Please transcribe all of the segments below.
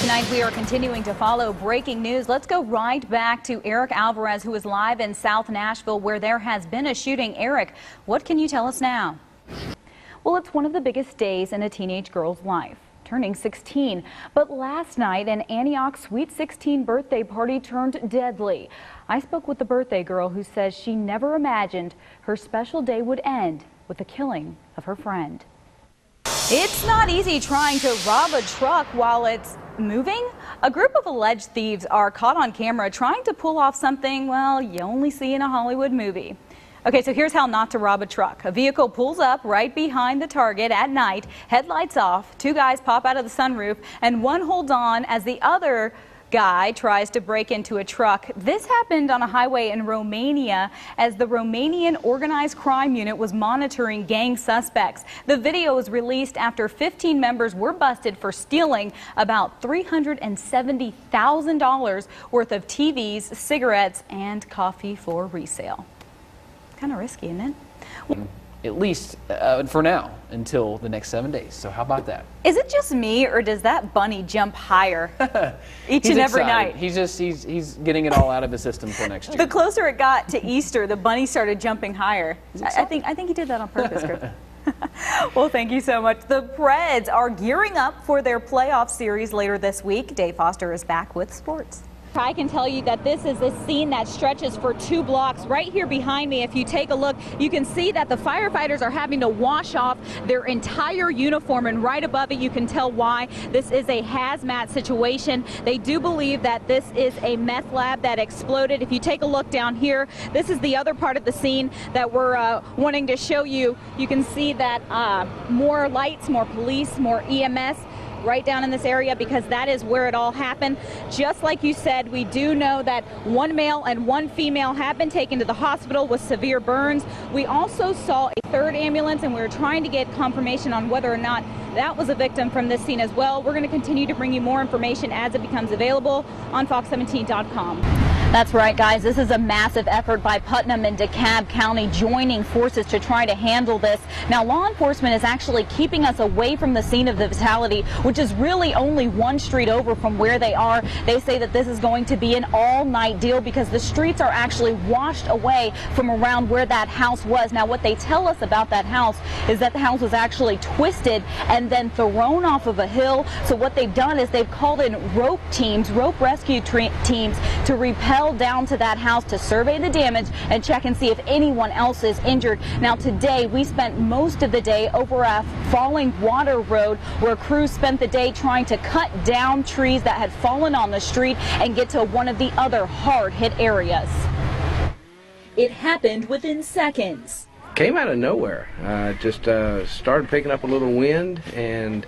Tonight we are continuing to follow breaking news. Let's go right back to Eric Alvarez, who is live in South Nashville, where there has been a shooting. Eric, what can you tell us now? Well, it's one of the biggest days in a teenage girl's life, turning 16. But last night, an Antioch Sweet 16 birthday party turned deadly. I spoke with the birthday girl who says she never imagined her special day would end with the killing of her friend. It's not easy trying to rob a truck while it's moving. A group of alleged thieves are caught on camera trying to pull off something, well, you only see in a Hollywood movie. Okay, so here's how not to rob a truck. A vehicle pulls up right behind the target at night, headlights off, two guys pop out of the sunroof, and one holds on as the other guy tries to break into a truck. This happened on a highway in Romania as the Romanian organized crime unit was monitoring gang suspects. The video was released after 15 members were busted for stealing about $370,000 worth of TVs, cigarettes, and coffee for resale. Kind of risky, isn't it? At least for now, until the next 7 days. So how about that? Is it just me, or does that bunny jump higher each and every night? He's getting it all out of his system for next year. The closer it got to Easter, the bunny started jumping higher. I think he did that on purpose, Chris. Well, thank you so much. The Preds are gearing up for their playoff series later this week. Dave Foster is back with sports. I can tell you that this is a scene that stretches for 2 blocks. Right here behind me, if you take a look, you can see that the firefighters are having to wash off their entire uniform, and right above it you can tell why. This is a hazmat situation. They do believe that this is a meth lab that exploded. If you take a look down here, this is the other part of the scene that we're wanting to show you. You can see that more lights, more police, more EMS right down in this area, because that is where it all happened. Just like you said, we do know that 1 male and 1 female have been taken to the hospital with severe burns. We also saw a 3rd ambulance, and we were trying to get confirmation on whether or not that was a victim from this scene as well. We're going to continue to bring you more information as it becomes available on Fox17.com. That's right, guys. This is a massive effort by Putnam and DeKalb County joining forces to try to handle this. Now, law enforcement is actually keeping us away from the scene of the fatality, which is really only 1 street over from where they are. They say that this is going to be an all-night deal because the streets are actually washed away from around where that house was. Now, what they tell us about that house is that the house was actually twisted and then thrown off of a hill. So what they've done is they've called in rope rescue teams to repel down to that house to survey the damage and check and see if anyone else is injured. Now, today we spent most of the day over a falling water road where crews spent the day trying to cut down trees that had fallen on the street and get to one of the other hard-hit areas. It happened within seconds. Came out of nowhere. Just started picking up a little wind and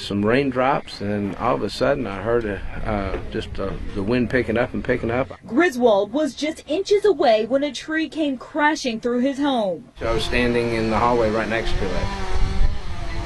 some raindrops, and all of a sudden I heard the wind picking up and picking up. Griswold was just inches away when a tree came crashing through his home. So I was standing in the hallway right next to it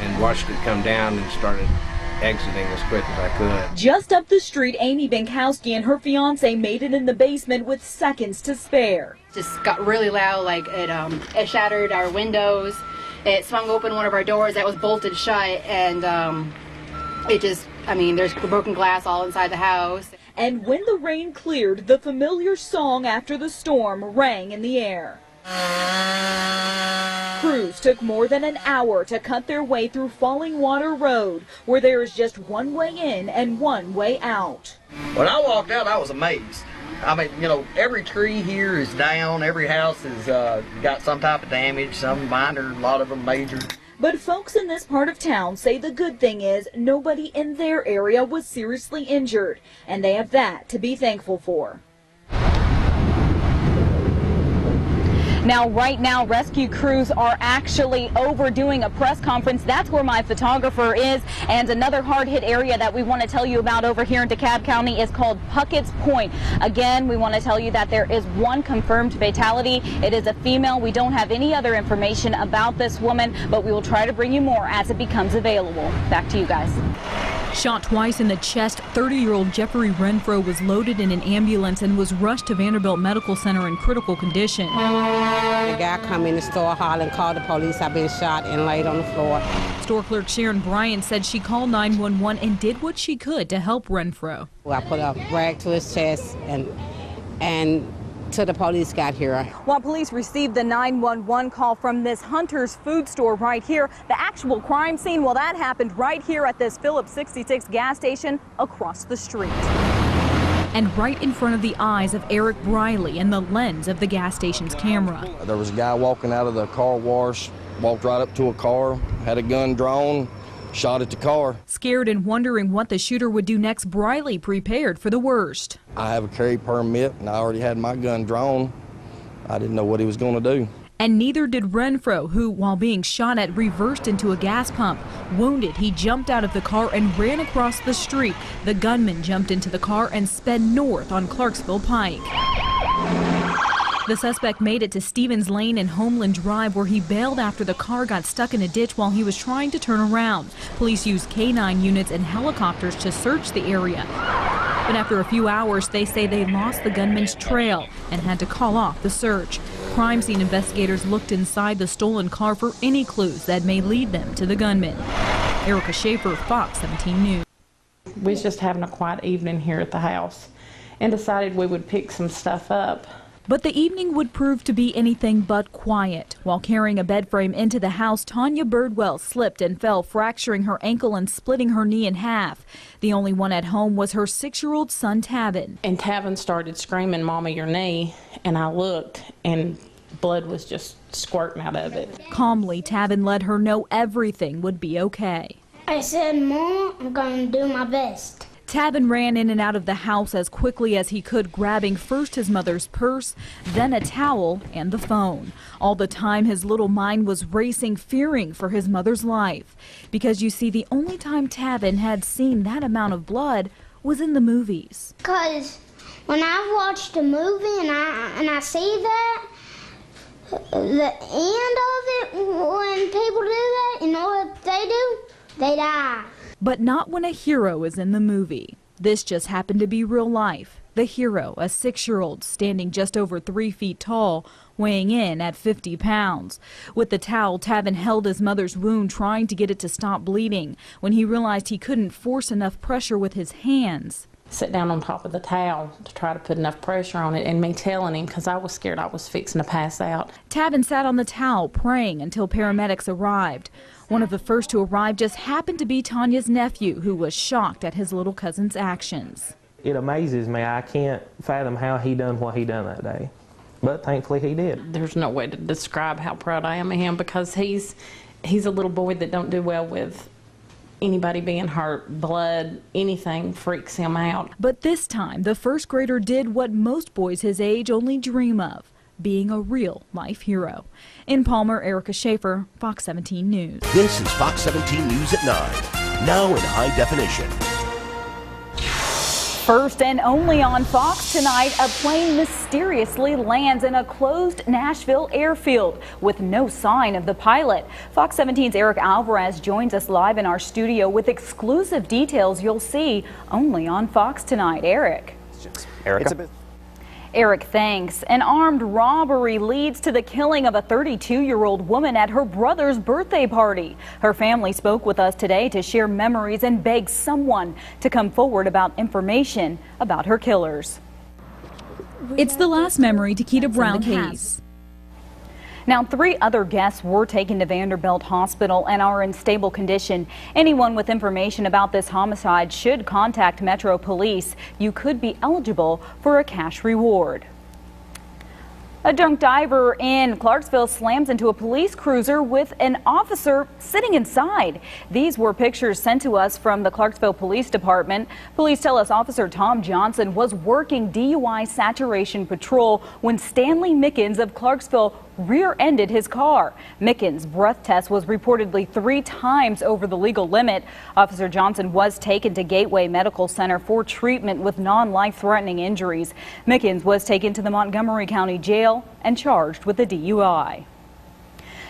and watched it come down and started exiting as quick as I could. Just up the street, Amy Benkowski and her fiance made it in the basement with seconds to spare. Just got really loud, like it shattered our windows. It swung open one of our doors that was bolted shut, and there's broken glass all inside the house. And when the rain cleared, the familiar song after the storm rang in the air. Crews took more than an hour to cut their way through Falling Water Road, where there is just 1 way in and 1 way out. When I walked out, I was amazed. I mean, you know, every tree here is down, every house has got some type of damage, some minor, a lot of them major. But folks in this part of town say the good thing is nobody in their area was seriously injured, and they have that to be thankful for. Now, right now, rescue crews are actually over doing a press conference. That's where my photographer is. And another hard-hit area that we want to tell you about over here in DeKalb County is called Puckett's Point. Again, we want to tell you that there is 1 confirmed fatality. It is a female. We don't have any other information about this woman, but we will try to bring you more as it becomes available. Back to you guys. Shot twice in the chest, 30-year-old Jeffrey Renfro was loaded in an ambulance and was rushed to Vanderbilt Medical Center in critical condition. The guy come in the store hollering, called the police. I've been shot and laid on the floor. Store clerk Sharon Bryant said she called 911 and did what she could to help Renfro. I put a rag to his chest and till the police got here. While police received the 911 call from this Hunter's food store right here, the actual crime scene, well, that happened right here at this Phillips 66 gas station across the street. And right in front of the eyes of Eric Briley and the lens of the gas station's camera. There was a guy walking out of the car wash, walked right up to a car, had a gun drawn, shot at the car. Scared and wondering what the shooter would do next, Briley prepared for the worst. I have a carry permit and I already had my gun drawn. I didn't know what he was going to do. And neither did Renfro, who, while being shot at, reversed into a gas pump. Wounded, he jumped out of the car and ran across the street. The gunman jumped into the car and sped north on Clarksville Pike. The suspect made it to Stevens Lane and Homeland Drive, where he bailed after the car got stuck in a ditch while he was trying to turn around. Police used K9 units and helicopters to search the area. But after a few hours, they say they lost the gunman's trail and had to call off the search. Crime scene investigators looked inside the stolen car for any clues that may lead them to the gunman. Erica Shaffer, Fox 17 News. We was just having a quiet evening here at the house and decided we would pick some stuff up. But the evening would prove to be anything but quiet. While carrying a bed frame into the house, Tanya Birdwell slipped and fell, fracturing her ankle and splitting her knee in half. The only one at home was her 6-year-old son, Tavin. And Tavin started screaming, "Mama, your knee," and I looked and blood was just squirting out of it. Calmly, Tavin let her know everything would be okay. I said, "Mom, I'm going to do my best." Tavin ran in and out of the house as quickly as he could, grabbing first his mother's purse, then a towel and the phone. All the time his little mind was racing, fearing for his mother's life. Because you see, the only time Tavin had seen that amount of blood was in the movies. Because when I watched a movie and I see that, the end of it, when people do that, you know what they do? They die. But not when a hero is in the movie. This just happened to be real life. The hero, a 6-year-old standing just over 3 feet tall, weighing in at 50 pounds. With the towel, Tavin held his mother's wound, trying to get it to stop bleeding. When he realized he couldn't force enough pressure with his hands, Sit down on top of the towel to try to put enough pressure on it, and me telling him, because I was scared I was fixing to pass out. Tavin sat on the towel praying until paramedics arrived. One of the first to arrive just happened to be Tanya's nephew, who was shocked at his little cousin's actions. It amazes me. I can't fathom how he done what he done that day. But thankfully he did. There's no way to describe how proud I am of him, because he's a little boy that don't do well with anybody being hurt. Blood, anything freaks him out. But this time, the first grader did what most boys his age only dream of: being a real life hero. In Palmer, Erica Shaffer, Fox 17 News. This is Fox 17 News at 9, now in high definition. First and only on Fox tonight, a plane mysteriously lands in a closed Nashville airfield with no sign of the pilot. Fox 17's Eric Alvarez joins us live in our studio with exclusive details you'll see only on Fox tonight. Eric. Erica. Eric, thanks. An armed robbery leads to the killing of a 32-year-old woman at her brother's birthday party. Her family spoke with us today to share memories and beg someone to come forward about information about her killers. It's the last memory Takeda Brown has. Now, 3 other guests were taken to Vanderbilt Hospital and are in stable condition. Anyone with information about this homicide should contact Metro Police. You could be eligible for a cash reward. A drunk diver in Clarksville slams into a police cruiser with an officer sitting inside. These were pictures sent to us from the Clarksville Police Department. Police tell us Officer Tom Johnson was working DUI saturation patrol when Stanley Mickens of Clarksville rear-ended his car. Mickens' breath test was reportedly 3 times over the legal limit. Officer Johnson was taken to Gateway Medical Center for treatment with non-life-threatening injuries. Mickens was taken to the Montgomery County Jail and charged with a DUI.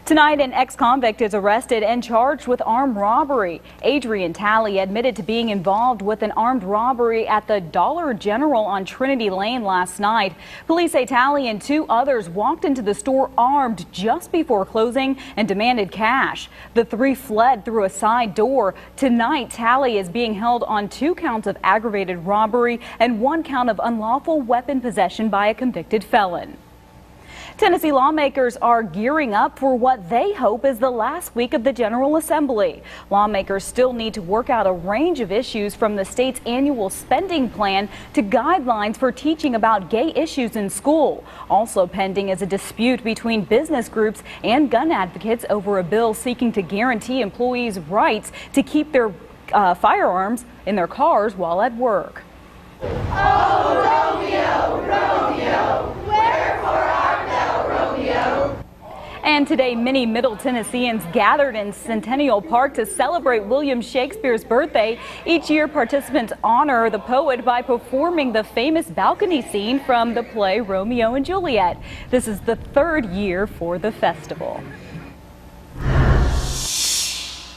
Tonight, an ex-convict is arrested and charged with armed robbery. Adrian Talley admitted to being involved with an armed robbery at the Dollar General on Trinity Lane last night. Police say Talley and 2 others walked into the store armed just before closing and demanded cash. The 3 fled through a side door. Tonight, Talley is being held on 2 counts of aggravated robbery and 1 count of unlawful weapon possession by a convicted felon. Tennessee lawmakers are gearing up for what they hope is the last week of the General Assembly. Lawmakers still need to work out a range of issues, from the state's annual spending plan to guidelines for teaching about gay issues in school. Also pending is a dispute between business groups and gun advocates over a bill seeking to guarantee employees' rights to keep their firearms in their cars while at work. Oh, Romeo, Romeo, wherefore art thou, Romeo? And today, many Middle Tennesseans gathered in Centennial Park to celebrate William Shakespeare's birthday. Each year, participants honor the poet by performing the famous balcony scene from the play Romeo and Juliet. This is the 3rd year for the festival.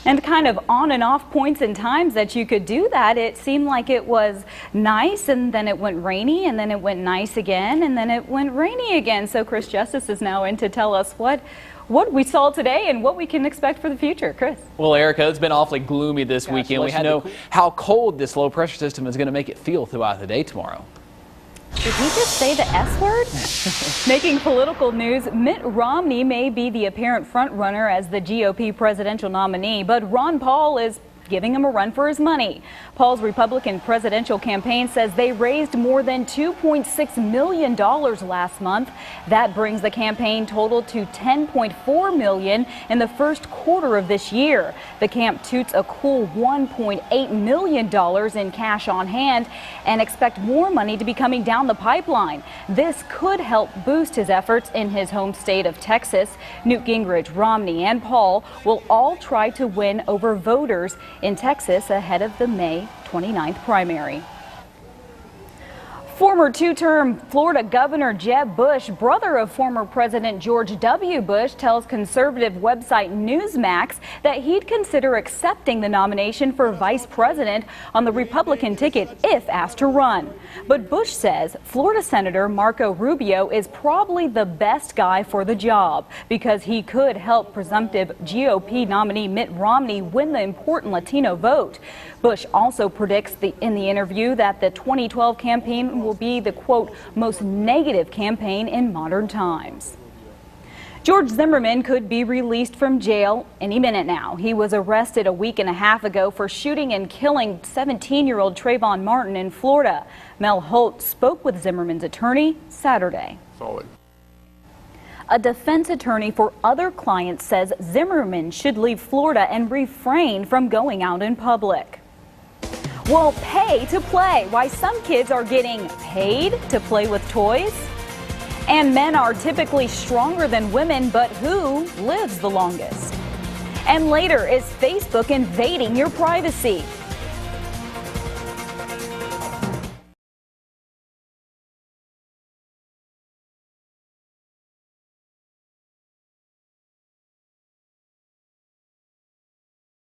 And kind of on and off points and times that you could do that. It seemed like it was nice, and then it went rainy, and then it went nice again, and then it went rainy again. So Chris Justice is now in to tell us what we saw today and what we can expect for the future. Chris. Well, Erica, it's been awfully gloomy this weekend. We had to know how cold this low pressure system is going to make it feel throughout the day tomorrow. Did he just say the S word? Making political news, Mitt Romney may be the apparent front-runner as the GOP presidential nominee, but Ron Paul is giving him a run for his money. Paul's Republican presidential campaign says they raised more than $2.6 million last month. That brings the campaign total to $10.4 million in the first quarter of this year. The camp toots a cool $1.8 million in cash on hand and expect more money to be coming down the pipeline. This could help boost his efforts in his home state of Texas. Newt Gingrich, Romney, and Paul will all try to win over voters in Texas ahead of the May 29th primary. Former 2-term Florida Governor Jeb Bush, brother of former President George W. Bush, tells conservative website Newsmax that he'd consider accepting the nomination for vice president on the Republican ticket if asked to run. But Bush says Florida Senator Marco Rubio is probably the best guy for the job because he could help presumptive GOP nominee Mitt Romney win the important Latino vote. Bush also predicts in the interview that the 2012 campaign will be the, quote, most negative campaign in modern times. George Zimmerman could be released from jail any minute now. He was arrested a week and a half ago for shooting and killing 17-year-old Trayvon Martin in Florida. Mel Holt spoke with Zimmerman's attorney Saturday. Solid. A defense attorney for other clients says Zimmerman should leave Florida and refrain from going out in public. Well, pay to play. Why some kids are getting paid to play with toys. And men are typically stronger than women, but who lives the longest? And later, is Facebook invading your privacy?